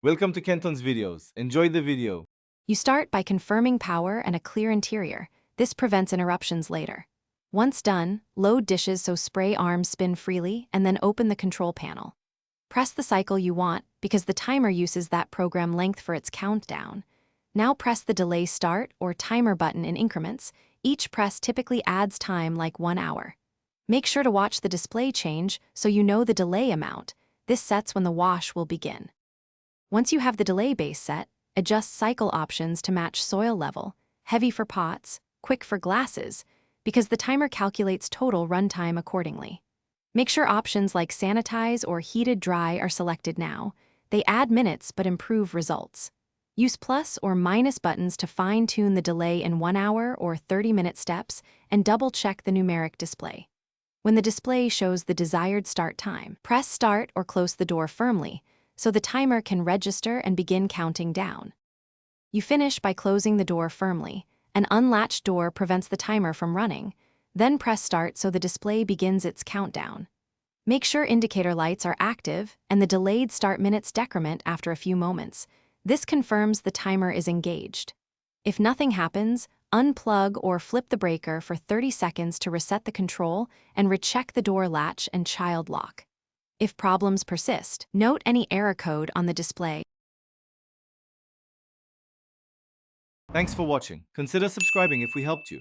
Welcome to Kenton's videos. Enjoy the video. You start by confirming power and a clear interior. This prevents interruptions later. Once done, load dishes so spray arms spin freely and then open the control panel. Press the cycle you want because the timer uses that program length for its countdown. Now press the delay start or timer button in increments. Each press typically adds time like 1 hour. Make sure to watch the display change so you know the delay amount. This sets when the wash will begin. Once you have the delay base set, adjust cycle options to match soil level, heavy for pots, quick for glasses, because the timer calculates total runtime accordingly. Make sure options like sanitize or heated dry are selected now. They add minutes but improve results. Use plus or minus buttons to fine-tune the delay in 1 hour or 30-minute steps and double-check the numeric display. When the display shows the desired start time, press start or close the door firmly so the timer can register and begin counting down. You finish by closing the door firmly. An unlatched door prevents the timer from running. Then press start so the display begins its countdown. Make sure indicator lights are active and the delayed start minutes decrement after a few moments. This confirms the timer is engaged. If nothing happens, unplug or flip the breaker for 30 seconds to reset the control and recheck the door latch and child lock. If problems persist, note any error code on the display. Thanks for watching. Consider subscribing if we helped you.